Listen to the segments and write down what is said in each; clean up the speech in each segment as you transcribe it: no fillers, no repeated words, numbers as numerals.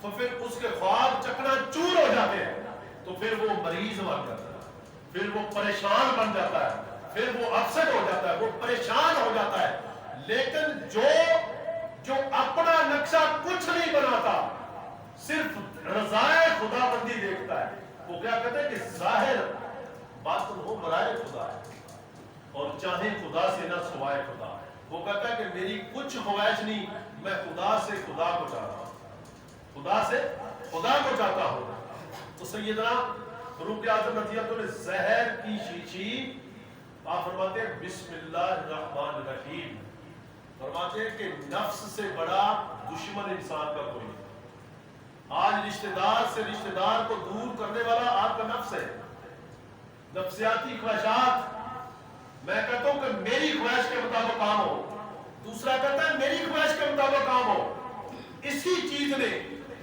تو پھر اس کے خواب چکنا چور ہو جاتے ہیں، تو پھر وہ مریض بن جاتا ہے، پھر وہ پریشان بن جاتا ہے، پھر وہ اپسٹ ہو جاتا ہے، وہ پریشان ہو جاتا ہے۔ لیکن جو اپنا نقشہ کچھ نہیں بناتا، صرف رضائے خدا بندی دیکھتا ہے، وہ کیا کہتے ہیں کہ ظاہر باطن ہو برائے خدا ہے، اور چاہے خدا سے نہ سوائے خدا۔ وہ کہتا ہے کہ میری کچھ خواہش نہیں، میں خدا سے خدا کو چاہتا ہوں، خدا سے خدا کو چاہتا ہوں۔ تو سیدنا فاروق اعظم رضی اللہ عنہ نے زہر کی شیشی، آپ فرماتے ہیں بسم اللہ الرحمن الرحیم، فرماتے ہیں کہ نفس سے بڑا دشمن انسان کا کوئی نہیں۔ آج رشتہ دار سے رشتہ دار کو دور کرنے والا آپ کا نفس ہے، نفسیاتی خواہشات۔ میں کہتا ہوں کہ میری خواہش کے مطابق کام ہو، دوسرا کہتا ہے میری خواہش کے مطابق کام ہو۔ اسی چیز نے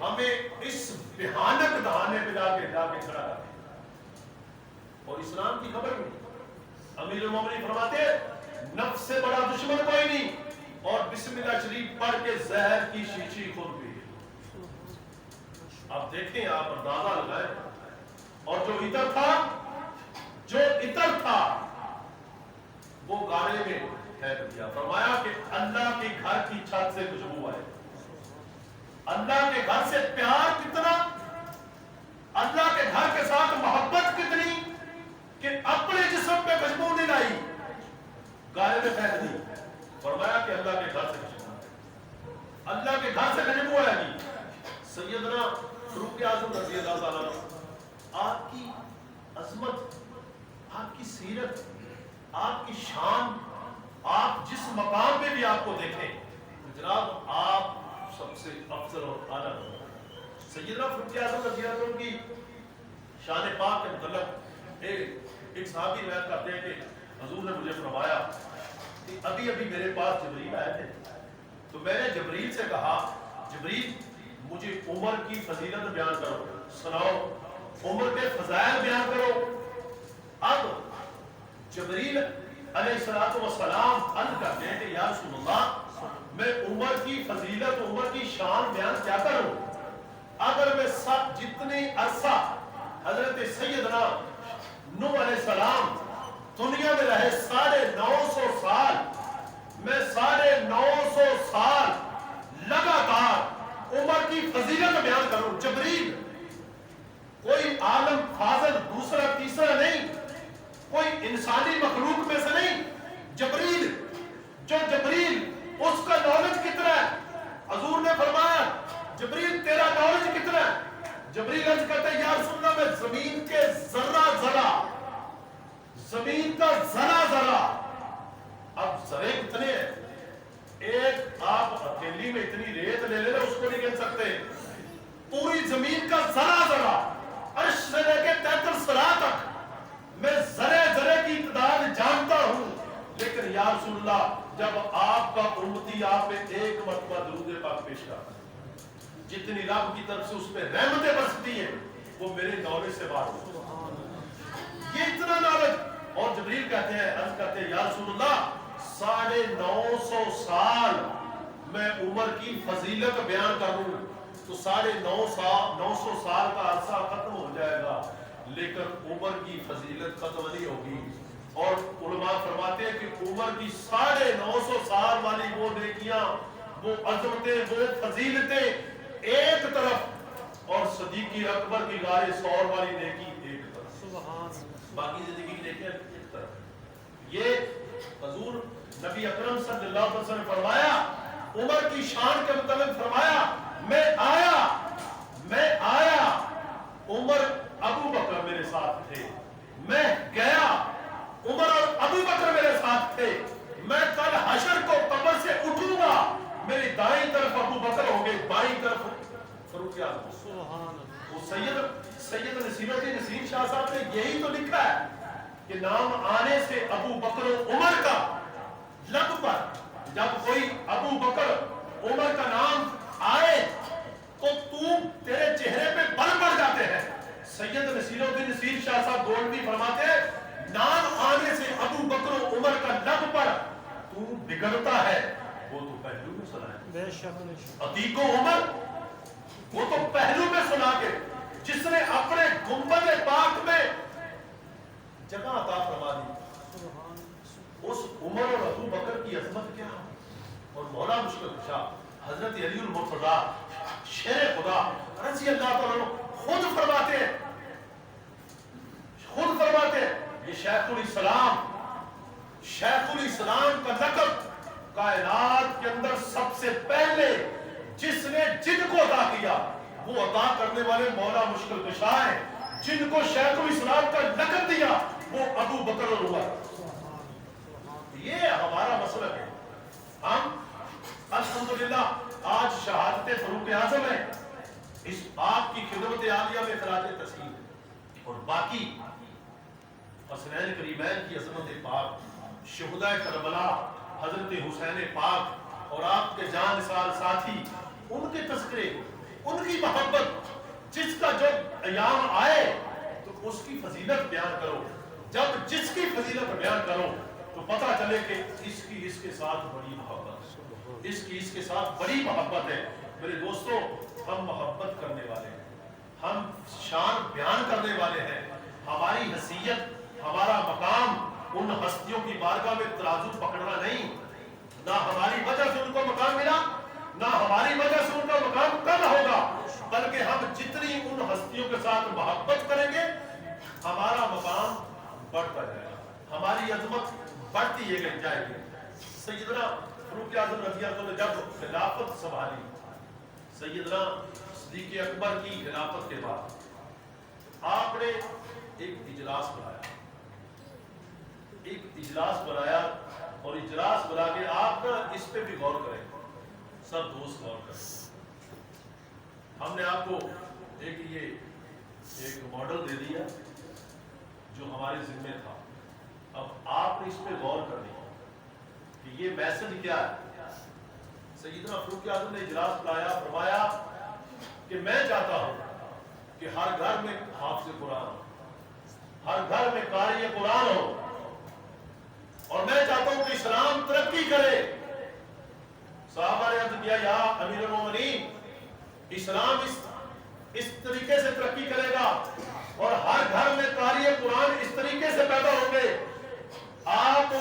ہمیں اس بھیانک دہانے پہ جا کے کھڑا کر دیا، اور اسلام کی خبر نہیں۔ امیر المومنین فرماتے ہیں نفس سے بڑا دشمن کوئی نہیں، اور بسم اللہ شریف پڑھ کے زہر کی شیشی خود پی۔ اب دیکھیں، آپ اندازہ لگائیں، اور جو عطر تھا وہ گارے میں پھینک دیا۔ فرمایا کہ اللہ کے گھر کی چھت سے خوشبو آئے، اللہ کے گھر سے پیار کتنا، اللہ کے گھر کے ساتھ محبت کتنی کہ اپنے جسم پہ خوشبو نہیں لائی، گارے میں پھینک دی۔ فرمایا کہ اللہ کے گھر سے خوشبو آئے، اللہ کے گھر سے خوشبو آئے گی۔ سیدنا فاروق اعظم رضی اللہ تعالیٰ عنہ، آپ کی عظمت، آپ کی سیرت، آپ کی شان، آپ جس مقام پہ بھی آپ کو دیکھیں، جناب آپ سب سے افضل اور اعلیٰ۔ سیدنا فاروق اعظم رضی اللہ عنہ کی شان پاک کے متعلق ایک صحابی بیان کرتے ہیں کہ حضور نے مجھے فرمایا کہ ابھی ابھی میرے پاس جبریل آئے تھے، تو میں نے جبریل سے کہا جبریل مجھے عمر کی فضیلت بیان کرو، سناؤ عمر کے فضائل بیان کرو۔ اب جبریل علیہ السلام عرض کرتے ہیں کہ یا رسول اللہ میں عمر کی فضیلت، عمر کی شان بیان کیا کروں؟ اگر میں سب جتنی عرصہ حضرت سیدنا نوح علیہ السلام دنیا میں رہے 950 سال، میں 950 سال لگاتار عمر کی فضیلت بیان کروں، جبریل کوئی عالم فاضل دوسرا تیسرا نہیں، کوئی انسانی مخلوق میں سے نہیں، جبریل اس کا نالج کتنا ہے؟ حضور نے فرمایا جبریل تیرا نالج کتنا ہے؟ جبریل عرض کرتے ہیں یا رسول اللہ میں زمین کے ذرہ، زمین کا ذرہ، اب ذرے کتنے ہیں؟ ایک آپ اکیلی میں اتنی ریت لے لینا اس کو نہیں کہہ سکتے، پوری زمین کا ذرہ، عرش سے لے کے تحت الثری تک میں ذرے کی تعداد جانتا ہوں۔ لیکن یا رسول اللہ جب آپ کا امتی آپ میں ایک مرتبہ درود پاک پیش کرتا ہے، جتنی رب کی طرف سے اس پہ رحمتیں برستی ہیں وہ میرے نالج سے باہر ہوتی، یہ اتنا نالج۔ اور جبریل کہتے ہیں، عرض کرتے ہیں یا رسول اللہ 950 سال میں عمر کی فضیلت بیان کروں تو 950 سال کا عرصہ ختم ہو جائے گا، لیکن عمر کی فضیلت ختم نہیں ہوگی۔ اور علماء فرماتے ہیں کہ عمر کی 950 سال والی وہ نیکیاں، وہ عظمتیں، وہ فضیلتیں ایک طرف، اور صدیق اکبر کی غار ثور والی نیکی ایک طرف، باقی زندگی کی نیکیاں ایک طرف۔ یہ حضور نبی اکرم صلی اللہ علیہ وسلم نے فرمایا، عمر کی شان کے متعلق فرمایا میں آیا عمر ابو بکر میرے ساتھ تھے، میں گیا عمر اور ابو بکر میرے ساتھ تھے، میں کل حشر کو قبر سے اٹھوں گا، میری دائیں طرف ابو بکر ہوں گے، بائیں طرف فاروق اعظم۔ سبحان اللہ۔ وہ سید نصیر الدین نصیر شاہ صاحب نے یہی تو لکھا ہے کہ نام آنے سے ابو بکر و عمر کا لب پر، جب کوئی ابو بکر عمر کا نام آئے تو تیرے چہرے پہ بل پڑ جاتے ہیں۔ سید نصیر الدین نصیر شاہ صاحب گولڈی فرماتے ہیں نام آنے سے ابو بکر و عمر کا لب پر تو بگڑتا ہے، وہ تو پہلو میں سنا ہے۔ بے شک عتیق و عمر وہ تو پہلو میں سنا کے جس نے اپنے گنبد پاک میں جگہ عطا فرما دی، اس عمر اور ابو بکر کی عظمت کیا، اور مولا مشکل کشا حضرت علی المرتضیٰ شیر خدا رضی اللہ تعالیٰ خود فرماتے ہیں، یہ شیخ الاسلام کا لقب کائنات کے اندر سب سے پہلے جس نے جن کو عطا کیا وہ عطا کرنے والے مولا مشکل کشا ہیں، جن کو شیخ الاسلام کا لقب دیا وہ ابو بکر اور عمر۔ یہ ہمارا مسئلہ ہے۔ ہم الحمدللہ آج شہادت فاروق اعظم ہے، اس آپ کی خدمت عالیہ میں خراج تسلیم ہے، اور باقی حسنین کریمین کی عظمت پاک، شہداء کربلا حضرت حسین پاک اور آپ کے جان نثار ساتھی، ان کے تذکرے، ان کی محبت، جس کا جب ایام آئے تو اس کی فضیلت بیان کرو، جب جس کی فضیلت بیان کرو تو پتہ چلے کہ اس کی اس کے ساتھ بڑی محبت، اس کی اس کے ساتھ بڑی محبت ہے۔ میرے دوستو، ہم محبت کرنے والے ہیں، ہم شان بیان کرنے والے ہیں، ہماری حیثیت، ہمارا مقام ان ہستیوں کی بارگاہ میں ترازو پکڑنا نہیں، نہ ہماری وجہ سے ان کو مقام ملا، نہ ہماری وجہ سے ان کا مقام کم ہوگا، بلکہ ہم جتنی ان ہستیوں کے ساتھ محبت کریں گے ہمارا مقام بڑھتا جائے گا، ہماری عظمت بڑھتی جائے گی۔ سیدنا فاروق اعظم رضی اللہ عنہ نے جب خلافت سنبھالی، سیدنا صدیق اکبر کی خلافت کے بعد آپ نے ایک اجلاس بنایا اور اجلاس بنا کے آپ اس پہ بھی غور کریں، سب دوست غور کریں۔ ہم نے آپ کو ایک ماڈل دے دیا جو ہمارے ذمہ تھا، اب آپ نے اس پہ غور کرنی کہ یہ میسج کیا ہے۔ سیدنا فاروق اعظم نے اجلاس بلایا، فرمایا کہ میں چاہتا ہوں کہ ہر گھر میں حافظ قرآن ہو، ہر گھر میں قاری قرآن ہو، اور میں چاہتا ہوں کہ اسلام ترقی کرے۔ صحابہ نے عرض کیا، یا امیر المومنین، اسلام اس طریقے سے ترقی کرے گا اور ہر گھر میں قاری قرآن اس طریقے سے پیدا ہوں گے، آپ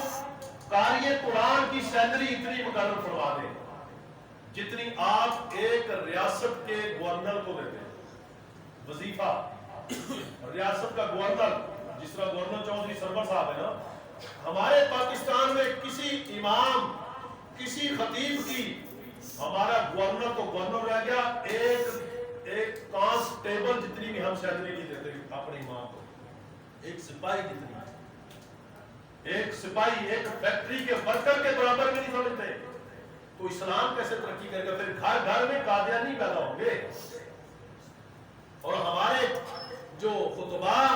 قاری قرآن کی سیلری اتنی مقرر فرما دیں جتنی آپ ایک ریاست کے گورنر کو دیتے ہیں۔ وظیفہ ریاست کا گورنر، جس طرح گورنر چودھری سرور صاحب ہے نا، ہمارے پاکستان میں کسی امام، کسی خطیب کی، ہمارا گورنر تو گورنر رہ گیا، ایک کانسٹیبل جتنی بھی ہم سیلری نہیں دیتے اپنے امام کو، ایک سپاہی جتنی، ایک سپاہی ایک فیکٹری کے ورکر کے برابر بھی نہیں سمجھتے، تو اسلام کیسے ترقی کرے گا؟ پھر گھر گھر میں قادیانی پیدا ہوں گے، اور ہمارے جو خطباء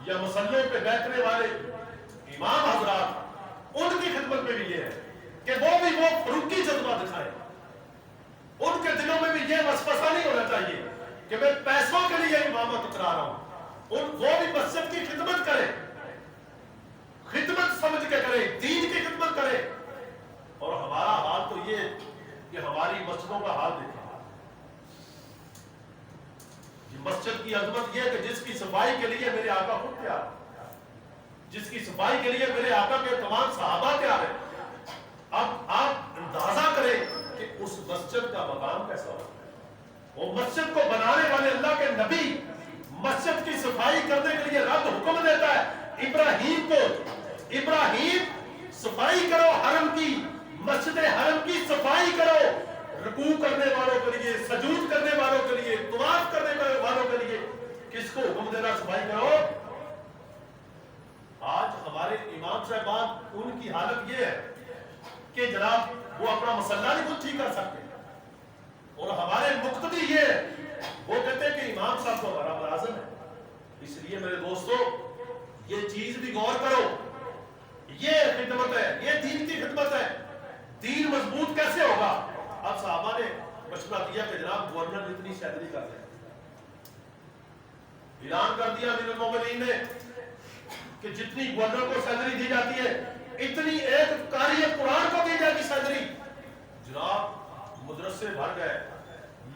یا مسلوں پہ بیٹھنے والے امام حضرات، ان کی خدمت میں بھی یہ ہے کہ وہ فروقی جذبہ دکھائے، ان کے دلوں میں بھی یہ وسوسہ نہیں ہونا چاہیے کہ میں پیسوں کے لیے امامت کرا رہا ہوں، وہ بھی مسجد کی خدمت کرے، خدمت سمجھ کے کرے، دین کی خدمت کرے۔ اور ہمارا حال تو یہ کہ ہماری مسجدوں کا حال دیکھیں، مسجد کی عظمت یہ ہے کہ جس کی صفائی کے لیے میرے آقا خود تیار، جس کی صفائی کے لیے میرے آقا کے تمام صحابہ تیار ہیں۔ اب آپ اندازہ کریں کہ اس مسجد کا مقام کیسا ہوگا۔ وہ مسجد کو بنانے والے اللہ کے نبی، مسجد کی صفائی کرنے کے لیے رب حکم دیتا ہے ابراہیم کو، ابراہیم صفائی کرو حرم کی، مسجد حرم کی صفائی کرو، رکوع کرنے والوں کے لیے، سجود کرنے والوں کے لیے، طواف کرنے والوں کے لیے کس کو حکم دینا صفائی کرو؟ آج ہمارے امام صاحبان، ان کی حالت یہ ہے کہ جناب وہ اپنا مسئلہ نہیں خود ٹھیک کر سکتے، اور ہمارے مقتدی یہ ہے، وہ کہتے ہیں کہ امام صاحب تو ہمارا ملازم ہے۔ اس لیے میرے دوستو، یہ چیز بھی غور کرو، یہ خدمت ہے، یہ دین کی خدمت ہے۔ دین مضبوط کیسے ہوگا؟ اب صحابہ نے مشورہ دیا کہ جناب گورنر جتنی سیلری کر دیں، اعلان کر دیا امیر المومنین نے کہ جتنی گورنر کو سیلری دی جاتی ہے اتنی ایک قاری قرآن کو دی جائے گی سیلری۔ جناب مدرسے بھر گئے،